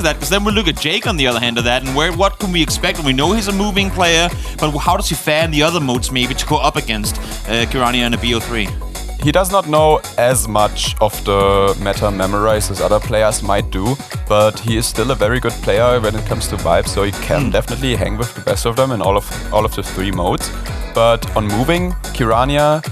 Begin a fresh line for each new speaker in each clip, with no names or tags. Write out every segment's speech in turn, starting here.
that, because then we look at Jake on the other hand of that, and what can we expect? We know he's a moving player, but how does he fare in the other modes maybe to go up against Kirania and a BO3?
He does not know as much of the meta memorized as other players might do, but he is still a very good player when it comes to vibes, so he can definitely hang with the best of them in all of the 3 modes. But on moving, Kirania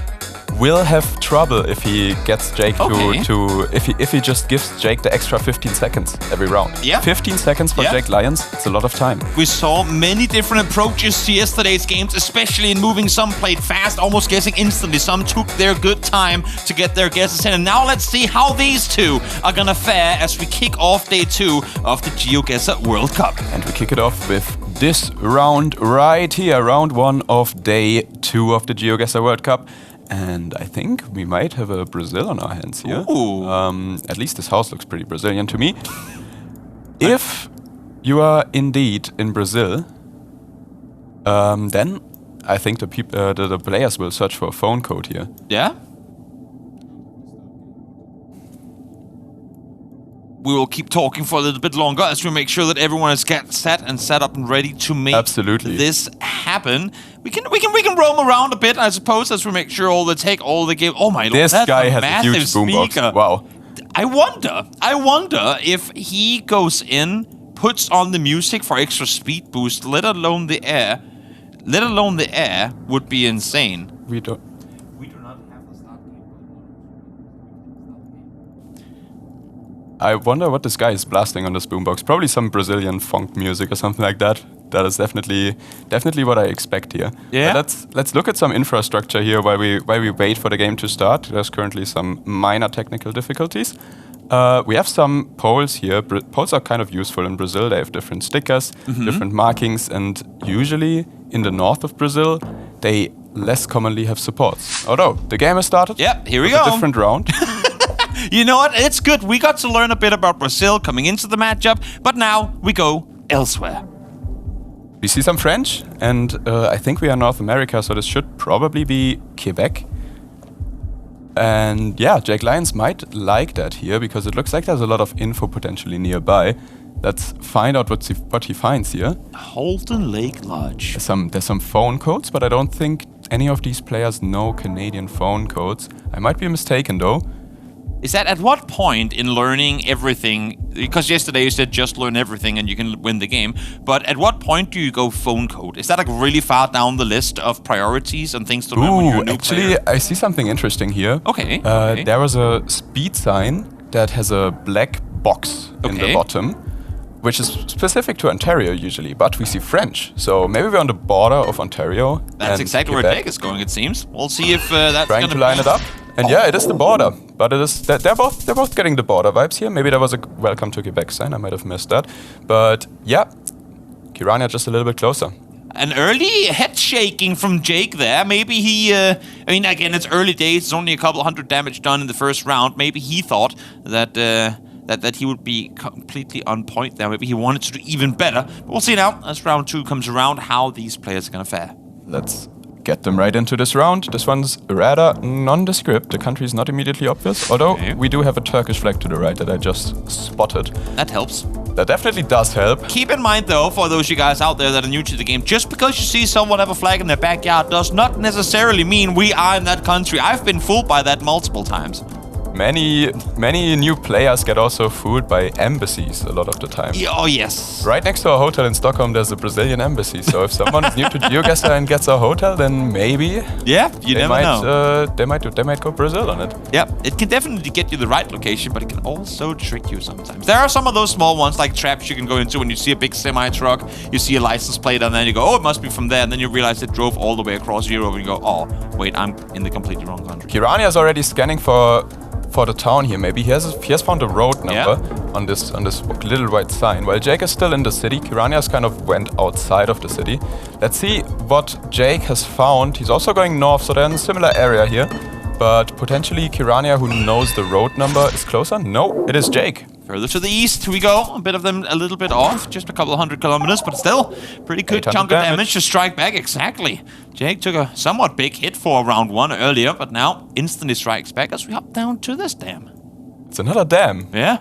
will have trouble if he gets Jake if he just gives Jake the extra 15 seconds every round.
Yeah.
15 seconds for Jake Lyons, it's a lot of time.
We saw many different approaches to yesterday's games, especially in moving. Some played fast, almost guessing instantly. Some took their good time to get their guesses in. And now let's see how these two are gonna fare as we kick off day 2 of the GeoGuessr World Cup.
And we kick it off with this round right here, round 1 of day 2 of the GeoGuessr World Cup. And I think we might have a Brazil on our hands here. At least this house looks pretty Brazilian to me. If you are indeed in Brazil, then I think the players will search for a phone code here.
Yeah? We will keep talking for a little bit longer as we make sure that everyone is set up and ready to make this happen. We can roam around a bit, I suppose, as we make sure all the game. Oh my lord,
this guy has
a
huge boombox. Wow.
I wonder if he goes in, puts on the music for extra speed boost, let alone the air would be insane.
We do
not have the start game.
I wonder what this guy is blasting on this boombox. Probably some Brazilian funk music or something like that. That is definitely what I expect here.
Yeah.
But let's look at some infrastructure here while we wait for the game to start. There's currently some minor technical difficulties. We have some poles here. Poles are kind of useful in Brazil. They have different stickers, different markings, and usually in the north of Brazil, they less commonly have supports. Although the game has started.
Yeah, here we go.
A different round.
You know what? It's good. We got to learn a bit about Brazil coming into the matchup, but now we go elsewhere.
We see some French, and I think we are North America, so this should probably be Quebec. And yeah, Jake Lyons might like that here, because it looks like there's a lot of info potentially nearby. Let's find out what he finds here.
Holden Lake Lodge.
There's some phone codes, but I don't think any of these players know Canadian phone codes. I might be mistaken though.
Is that at what point in learning everything, because yesterday you said just learn everything and you can win the game, but at what point do you go phone code? Is that like really far down the list of priorities and things to learn when you're a new player?
I see something interesting here.
Okay.
There was a speed sign that has a black box in the bottom, which is specific to Ontario usually, but we see French. So maybe we're on the border of Ontario.
That's exactly where Jake is going, it seems. We'll see if that's
trying to line it up. And yeah, it is the border, but it is they're both getting the border vibes here. Maybe there was a welcome to Quebec sign. I might have missed that, but yeah, Kirania just a little bit closer.
An early head shaking from Jake there. Maybe he, I mean, again, it's early days. It's only a couple 100 damage done in the first round. Maybe he thought that that he would be completely on point there. Maybe he wanted to do even better. But we'll see now as round 2 comes around how these players are gonna fare.
Let's get them right into this round. This one's rather nondescript. The country is not immediately obvious, although we do have a Turkish flag to the right that I just spotted.
That helps.
That definitely does help.
Keep in mind though, for those of you guys out there that are new to the game, just because you see someone have a flag in their backyard does not necessarily mean we are in that country. I've been fooled by that multiple times.
Many new players get also fooled by embassies a lot of the time.
Oh yes.
Right next to our hotel in Stockholm, there's a Brazilian embassy. So if someone is new to GeoGuessr and gets a hotel, then maybe
you never know.
They might go Brazil on it.
Yeah, it can definitely get you the right location, but it can also trick you sometimes. There are some of those small ones like traps you can go into when you see a big semi truck, you see a license plate, and then you go, oh, it must be from there, and then you realize it drove all the way across Europe, and you go, oh, wait, I'm in the completely wrong country.
Kirania is already scanning for the town here. Maybe he has found a road number on this little white sign. While Jake is still in the city, Kirania's kind of went outside of the city. Let's see what Jake has found. He's also going north, so they're in a similar area here. But potentially Kirania, who knows the road number, is closer. No, it is Jake.
Further to the east we go. A bit of them a little bit off, just a couple of 100 kilometers, but still pretty good chunk of damage to strike back. Exactly. Jake took a somewhat big hit for round 1 earlier, but now instantly strikes back as we hop down to this dam.
It's another dam.
Yeah.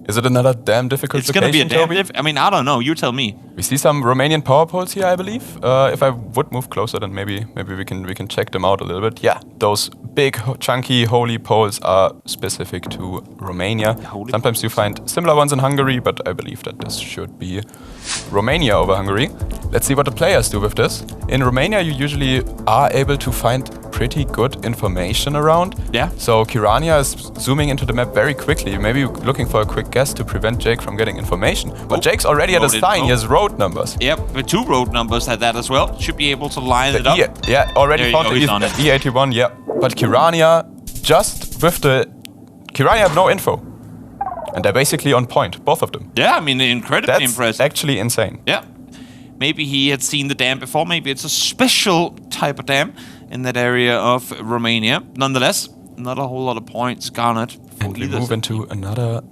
Is it another damn difficult
It's gonna be a
location,
damn
Toby?
I mean, I don't know. You tell me.
We see some Romanian power poles here, I believe. If I would move closer, then maybe we can check them out a little bit. Yeah, those big, chunky, holy poles are specific to Romania. Sometimes you find similar ones in Hungary, but I believe that this should be Romania over Hungary. Let's see what the players do with this. In Romania, you usually are able to find pretty good information around.
Yeah.
So Kirania is zooming into the map very quickly, maybe looking for a quick guess to prevent Jake from getting information. But Jake's already at a sign. He has road numbers.
Yep, but 2 road numbers had that as well. Should be able to line it up.
Yeah, already found the E81, yeah. But Kirania, just with the... Kirania had no info. And they're basically on point, both of them.
Yeah, I mean, incredibly impressive.
That's actually insane.
Yeah. Maybe he had seen the dam before. Maybe it's a special type of dam in that area of Romania. Nonetheless, not a whole lot of points garnered.
And we move into another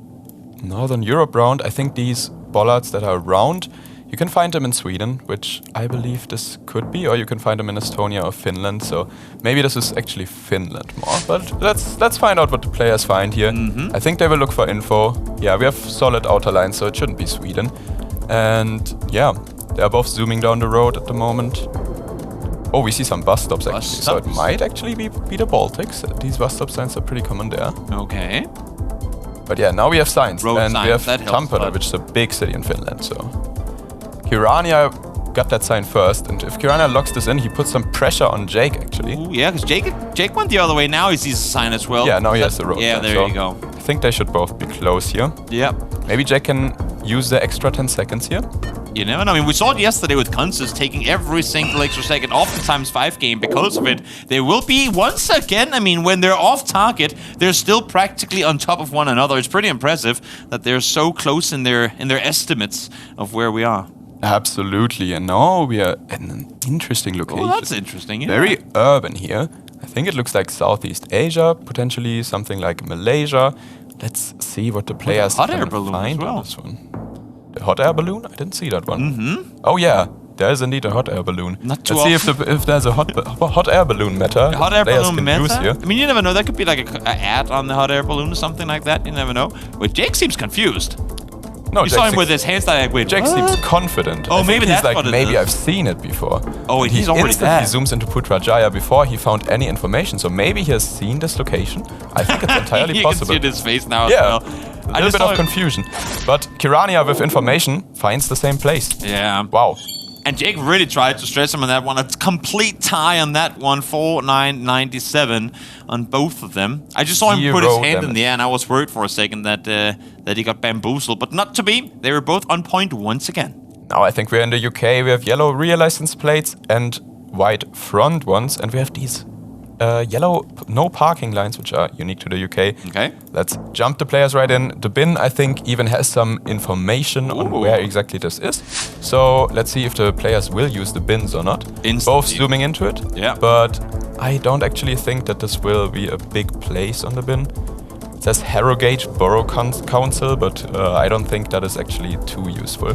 Northern Europe round. I think these bollards that are round, you can find them in Sweden, which I believe this could be, or you can find them in Estonia or Finland. So maybe this is actually Finland more. But let's find out what the players find here. I think they will look for info. Yeah, we have solid outer lines, so it shouldn't be Sweden. And yeah, they are both zooming down the road at the moment. Oh, we see some bus stops actually, so it might actually be the Baltics. These bus stop signs are pretty common there.
Okay.
But yeah, now we have signs.
Road
and
signs,
we have
that helps,
Tampere, which is a big city in Finland, so... Kirania got that sign first, and if Kirania locks this in, he puts some pressure on Jake actually.
Ooh, yeah, because Jake went the other way. Now he sees a sign as well.
Yeah, now he has the road
Yeah,
sign,
there
so
you go.
I think they should both be close here.
Yep.
Maybe Jake can use the extra 10 seconds here.
You never know. I mean, we saw it yesterday with Kunzes taking every single extra second off the ×5 game because of it. They will be, once again, I mean, when they're off target, they're still practically on top of one another. It's pretty impressive that they're so close in their estimates of where we are.
Absolutely, and now we are in an interesting location.
Oh, that's interesting. Yeah.
Very urban here. I think it looks like Southeast Asia, potentially something like Malaysia. Let's see what the players
hot
can
air balloon
find
as well.
on this one. The hot air balloon? I didn't see that one. Oh yeah, there is indeed a hot air balloon.
Not too
Let's see if there's a hot air balloon meta.
Hot air
players
balloon
can
meta?
use here.
I mean, you never know. That could be like an ad on the hot air balloon or something like that. You never know. But Jake seems confused.
No,
You saw him with his hands like, wait,
Jake
what?
seems confident.
Oh,
I think
maybe
he's
that's
like,
what it
maybe
is.
I've seen it before.
Oh,
And
he's
he
already
instantly
there.
zooms into Putrajaya before he found any information. So maybe he has seen this location. I think it's entirely
you
possible.
can see it in his face now
Yeah,
as well.
a little bit of confusion. But Kirania with information finds the same place.
Yeah.
Wow.
And Jake really tried to stress him on that one. A complete tie on that one, 4-9-97 on both of them. I just saw him put his hand in the air, and I was worried for a second that he got bamboozled, but not to be. They were both on point once again.
Now I think we're in the UK. We have yellow rear license plates and white front ones, and we have these yellow no parking lines, which are unique to the UK.
Okay.
Let's jump the players right in. The bin, I think, even has some information on where exactly this is. So let's see if the players will use the bins or not. Both zooming into it.
Yeah.
But I don't actually think that this will be a big place on the bin. It says Harrogate Borough Council, but I don't think that is actually too useful.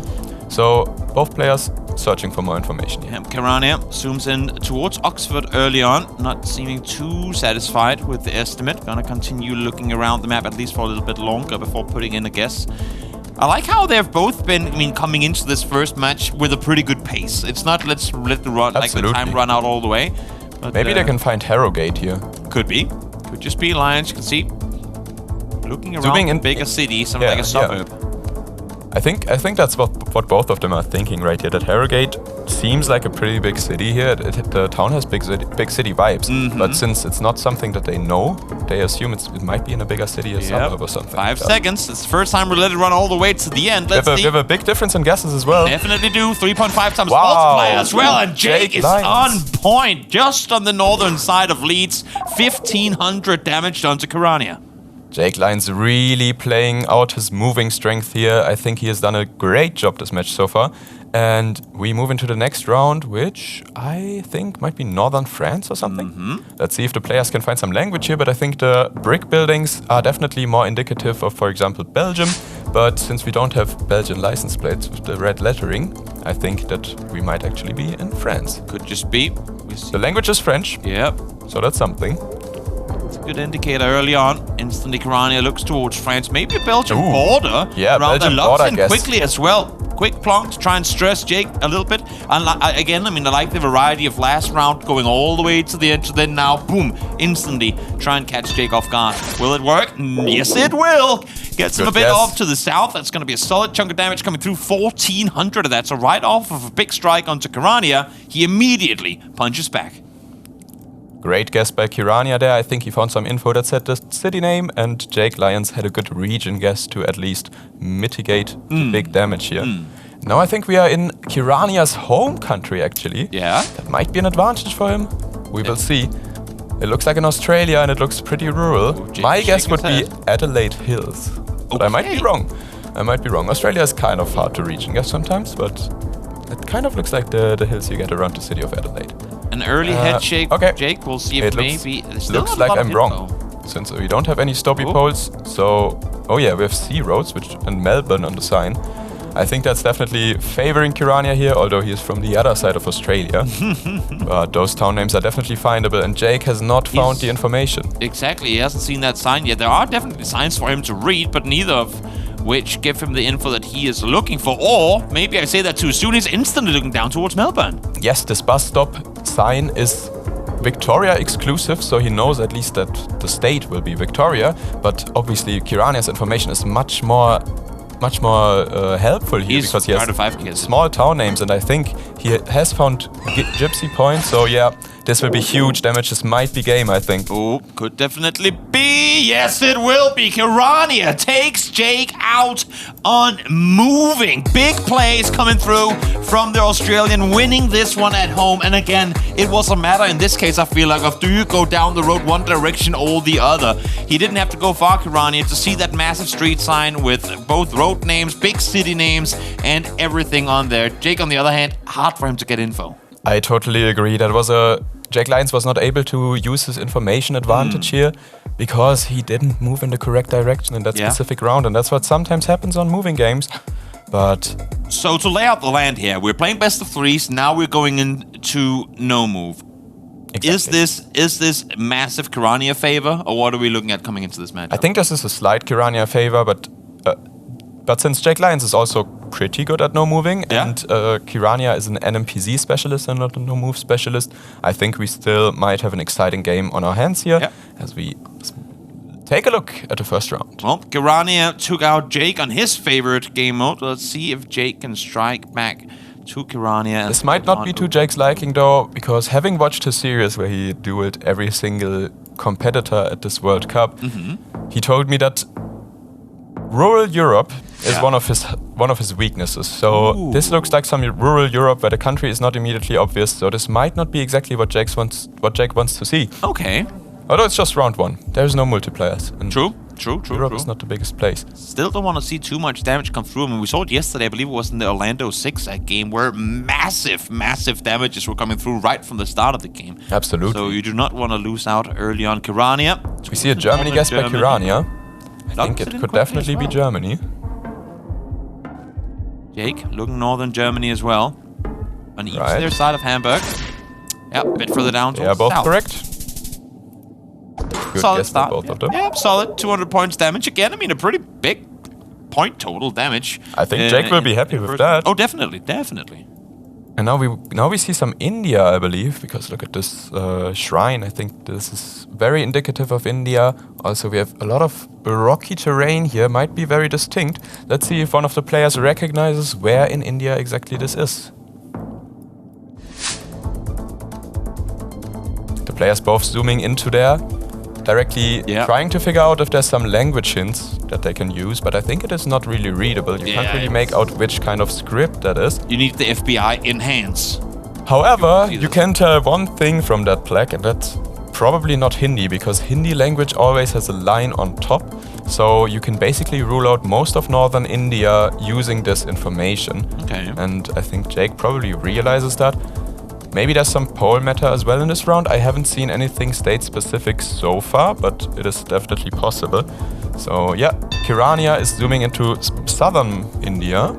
So both players searching for more information here.
Yeah, Kirania zooms in towards Oxford early on, not seeming too satisfied with the estimate. Gonna continue looking around the map at least for a little bit longer before putting in a guess. I like how they've both been, coming into this first match with a pretty good pace. It's not let's let the time run out all the way. But,
maybe they can find Harrogate here.
Could be. Could just be Lyons. You can see. Looking around in bigger cities, something like a suburb.
Yeah. I think that's what both of them are thinking right here. That Harrogate seems like a pretty big city here. The town has big city vibes, but since it's not something that they know, they assume it might be in a bigger city, a suburb or something.
5 seconds. It's the first time we let it run all the way to the end. Let's see.
We have a big difference in guesses as well.
Definitely do. 3.5 times multiplier as well. And Jake is on point, just on the northern side of Leeds. 1,500 damage done to Kirania.
Jake Lyons really playing out his moving strength here. I think he has done a great job this match so far. And we move into the next round, which I think might be northern France or something. Let's see if the players can find some language here, but I think the brick buildings are definitely more indicative of, for example, Belgium. But since we don't have Belgian license plates with the red lettering, I think that we might actually be in France.
Could just be.
The language is French.
Yep.
So that's something.
It's a good indicator early on. Instantly, Kirania looks towards France. Maybe a Belgian border.
Yeah,
around
Belgian
the
border, I
in
guess.
quickly as well. Quick plonk to try and stress Jake a little bit. Again, I mean, I like the variety of last round going all the way to the edge. Then now, boom, instantly try and catch Jake off guard. Will it work? Yes, it will. Gets him a bit off to the south. That's going to be a solid chunk of damage coming through. 1,400 of that. So right off of a big strike onto Kirania, he immediately punches back.
Great guess by Kirania there. I think he found some info that said the city name, and Jake Lyons had a good region guess to at least mitigate the big damage here. Now I think we are in Kirania's home country, actually.
Yeah.
That might be an advantage for him. We will see. It looks like in Australia, and it looks pretty rural. My guess would be Adelaide Hills. But I might be wrong. I might be wrong. Australia is kind of hard to reach and guess sometimes, but it kind of looks like the hills you get around the city of Adelaide.
An early head shake,
okay.
Jake. We'll see if
It
maybe...
looks like I'm wrong, since we don't have any stoppy poles. So, oh yeah, we have C roads and Melbourne on the sign. I think that's definitely favoring Kirania here, although he is from the other side of Australia. But those town names are definitely findable, and Jake has not found the information.
Exactly, he hasn't seen that sign yet. There are definitely signs for him to read, but neither of which give him the info that he is looking for. Or maybe I say that too soon, he's instantly looking down towards Melbourne.
Yes, this bus stop sign is Victoria exclusive, so he knows at least that the state will be Victoria. But obviously, Kirania's information is much more helpful here because he has small town names, and I think he has found Gypsy Point. So yeah, this will be huge damage. This might be game, I think.
Oh, could definitely be. Yes, it will be. Kirania takes Jake out on moving. Big plays coming through from the Australian, winning this one at home. And again, it was a matter in this case, I feel like, of do you go down the road one direction or the other. He didn't have to go far, Kirania, to see that massive street sign with both road names, big city names, and everything on there. Jake, on the other hand, hard for him to get info.
I totally agree. Jake Lyons was not able to use his information advantage here because he didn't move in the correct direction in that specific round, and that's what sometimes happens on moving games. But
so to lay out the land here, we're playing best of threes. Now we're going into no move. Exactly. Is this massive Kirania favor, or what are we looking at coming into this match?
I think this is a slight Kirania favor, but since Jake Lyons is also pretty good at no moving, and Kirania is an NMPZ specialist and not a no move specialist, I think we still might have an exciting game on our hands here as we take a look at the first round.
Well, Kirania took out Jake on his favorite game mode. Let's see if Jake can strike back to Kirania.
This might not be to Jake's liking though, because having watched his series where he dueled every single competitor at this World Cup, he told me that rural Europe is one of his weaknesses. So this looks like some rural Europe where the country is not immediately obvious. So this might not be exactly what Jake wants to see.
Okay.
Although it's just round one, there's no multipliers. And
True.
Europe is not the biggest place.
Still don't want to see too much damage come through. I mean, we saw it yesterday. I believe it was in the Orlando 6 game where massive damages were coming through right from the start of the game.
Absolutely.
So you do not want to lose out early on. Kirania.
We see a Germany guess by Kirania. I think it could definitely be Germany.
Jake looking northern Germany as well. On each their side of Hamburg. Yeah, a bit further down.
Yeah, both correct. Good
solid
guess
start.
both of them.
Yeah, solid. 200 points damage. Again, I mean, a pretty big point total damage.
I think Jake will be happy with that.
Oh, definitely.
And now we see some India, I believe, because look at this shrine. I think this is very indicative of India. Also, we have a lot of rocky terrain here, might be very distinct. Let's see if one of the players recognizes where in India exactly this is. The players both zooming into there, directly trying to figure out if there's some language hints that they can use, but I think it is not really readable. You can't really make out which kind of script that is.
You need the FBI enhance.
However, you can tell one thing from that plaque, and that's probably not Hindi, because Hindi language always has a line on top. So you can basically rule out most of northern India using this information.
Okay.
And I think Jake probably realizes that. Maybe there's some pole matter as well in this round. I haven't seen anything state-specific so far, but it is definitely possible. So yeah, Kirania is zooming into southern India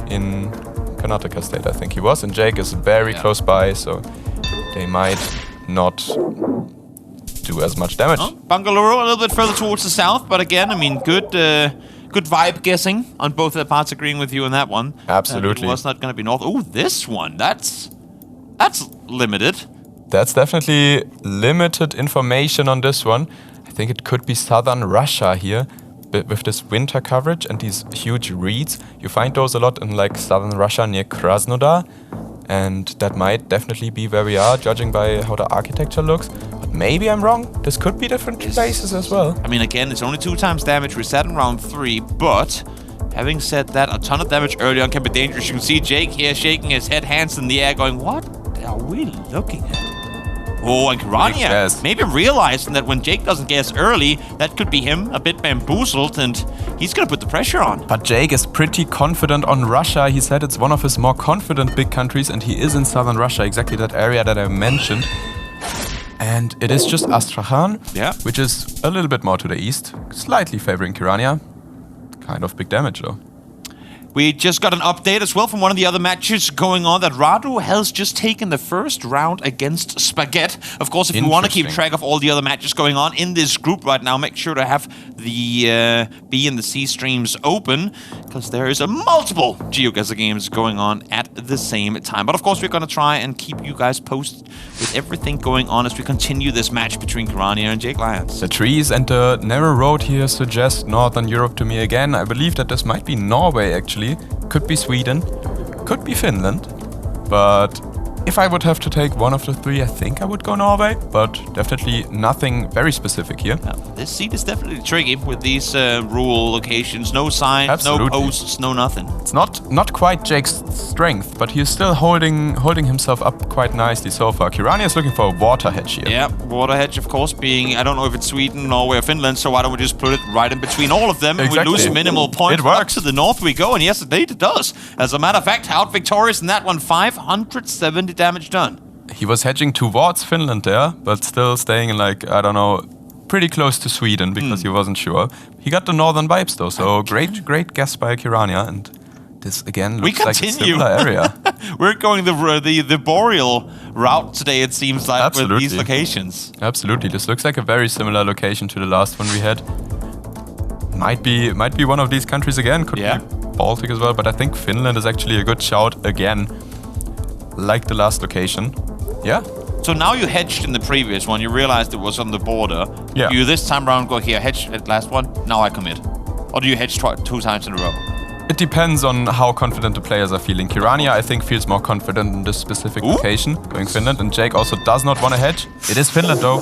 in Karnataka state, I think he was. And Jake is very close by, so they might not do as much damage.
Oh, Bangalore a little bit further towards the south, but again, I mean, good vibe guessing on both of the parts, agreeing with you on that one.
Absolutely.
It was not going to be north. Oh, this one, that's limited.
That's definitely limited information on this one. I think it could be southern Russia here, with this winter coverage and these huge reeds. You find those a lot in like southern Russia near Krasnodar, and that might definitely be where we are, judging by how the architecture looks. But maybe I'm wrong. This could be different places as well.
I mean, again, it's only 2 times damage. We're set in round 3, but having said that, a ton of damage early on can be dangerous. You can see Jake here shaking his head, hands in the air, going, what are we looking at? Oh, and Kirania maybe realizing that when Jake doesn't guess early, that could be him a bit bamboozled, and he's going to put the pressure on.
But Jake is pretty confident on Russia. He said it's one of his more confident big countries, and he is in southern Russia, exactly that area that I mentioned. And it is just Astrakhan, which is a little bit more to the east, slightly favoring Kirania. Kind of big damage, though.
We just got an update as well from one of the other matches going on that Radu has just taken the first round against Spaghetti. Of course, if you want to keep track of all the other matches going on in this group right now, make sure to have the B and the C streams open, because there is a multiple GeoGuessr games going on at the same time. But of course, we're going to try and keep you guys posted with everything going on as we continue this match between Kirania and Jake Lyons.
The trees and the narrow road here suggest Northern Europe to me again. I believe that this might be Norway, actually. Could be Sweden, could be Finland, but if I would have to take one of the 3, I think I would go Norway, but definitely nothing very specific here.
This seat is definitely tricky with these rural locations. No signs, no posts, no nothing.
It's not quite Jake's strength, but he's still holding himself up quite nicely so far. Kirania is looking for a water hedge here.
Yeah, water hedge, of course, being, I don't know if it's Sweden, Norway, or Finland, so why don't we just put it right in between all of them, and we lose minimal points.
It works.
Up to the north we go, and yes, indeed it does. As a matter of fact, out victorious in that one, 570 damage done.
He was hedging towards Finland there, but still staying in, like, I don't know, pretty close to Sweden because he wasn't sure. He got the northern vibes though, so great guess by Kirania, and this again looks like a similar area.
We're going the boreal route today, it seems like. Absolutely. With these locations.
Absolutely, this looks like a very similar location to the last one we had. Might be one of these countries again, could be Baltic as well, but I think Finland is actually a good shout again, like the last location. Yeah.
So now you hedged in the previous one, you realized it was on the border.
Yeah.
You this time around go here, hedge at last one, now I commit. Or do you hedge 2 times in a row?
It depends on how confident the players are feeling. Kirania, I think, feels more confident in this specific location, going Finland, and Jake also does not want to hedge. It is Finland though.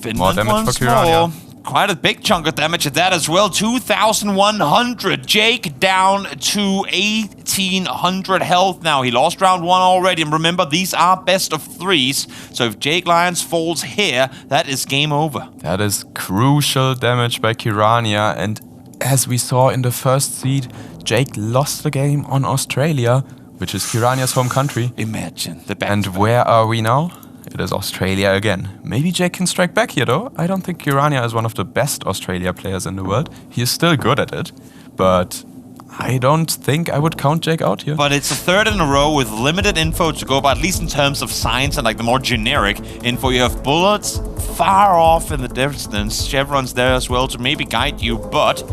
Finland
more damage for Kirania.
Quite a big chunk of damage at that as well. 2,100. Jake down to 1,800 health now. He lost round 1 already. And remember, these are best of 3s. So if Jake Lyons falls here, that is game over.
That is crucial damage by Kirania. And as we saw in the first seed, Jake lost the game on Australia, which is Kirania's home country.
Imagine the back.
And where are we now? It is Australia again. Maybe Jake can strike back here though. I don't think Kirania is one of the best Australia players in the world. He is still good at it, but I don't think I would count Jake out here.
But it's a 3rd in a row with limited info to go by, at least in terms of science and like the more generic info. You have bullets far off in the distance, chevrons there as well to maybe guide you, but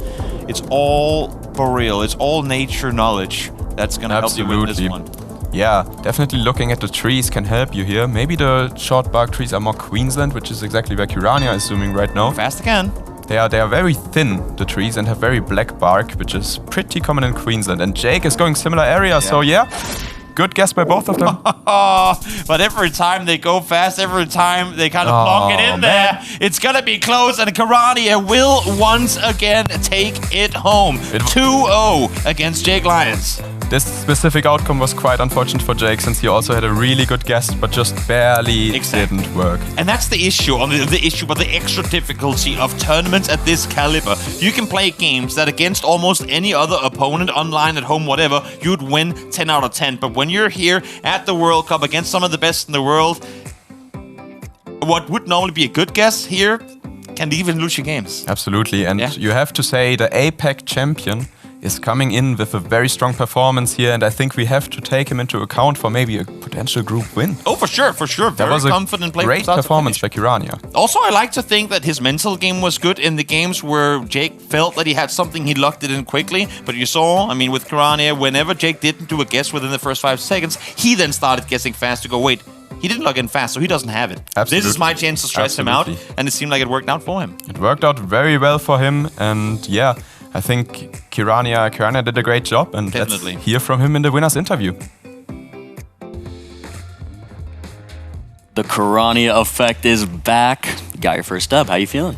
it's all boreal, it's all nature knowledge that's going to help you win this one.
Yeah, definitely looking at the trees can help you here. Maybe the short bark trees are more Queensland, which is exactly where Kirania is zooming right now.
Fast again.
They are very thin, the trees, and have very black bark, which is pretty common in Queensland. And Jake is going similar area, so yeah. Good guess by both of them.
But every time they go fast, every time they kind of plonk it in there, it's going to be close, and Kirania will once again take it home. 2-0 against Jake Lyons.
This specific outcome was quite unfortunate for Jake, since he also had a really good guess, but just barely didn't work.
And that's the issue, but the extra difficulty of tournaments at this caliber. You can play games that against almost any other opponent, online, at home, whatever, you'd win 10 out of 10. But when you're here at the World Cup against some of the best in the world, what would normally be a good guess here can even lose your games.
Absolutely, and you have to say the APAC champion is coming in with a very strong performance here, and I think we have to take him into account for maybe a potential group win.
Oh, for sure.
That
Very
was a
confident play.
great performance by Kirania.
Also, I like to think that his mental game was good in the games where Jake felt that he had something, he locked it in quickly. But you saw, I mean, with Kirania, whenever Jake didn't do a guess within the first 5 seconds, he then started guessing fast to go, wait, he didn't log in fast, so he doesn't have it.
Absolutely.
This is my chance to stress him out, and it seemed like it worked out for him.
It worked out very well for him, and yeah, I think Kirania did a great job, and
Definitely.
let's hear from him in the winner's interview.
The Kirania effect is back. You got your first dub. How you feeling?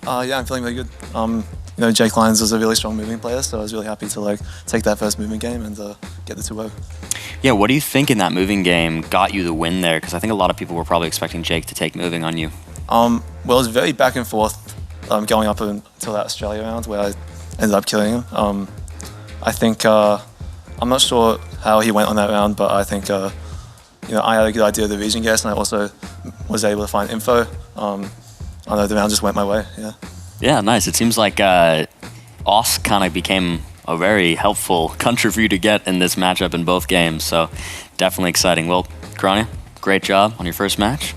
Yeah, I'm feeling really good. You know, Jake Lyons was a really strong moving player, so I was really happy to like take that first moving game and get the 2-0.
Yeah, what do you think in that moving game got you the win there? Because I think a lot of people were probably expecting Jake to take moving on you.
Well, it was very back and forth going up until that Australia round where I ended up killing him. I think, I'm not sure how he went on that round, but I think, you know, I had a good idea of the region guess, and I also was able to find info. I know the round just went my way, yeah.
Yeah, nice. It seems like Oss kind of became a very helpful country for you to get in this matchup in both games, so definitely exciting. Well, Kirania, great job on your first match.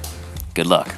Good luck.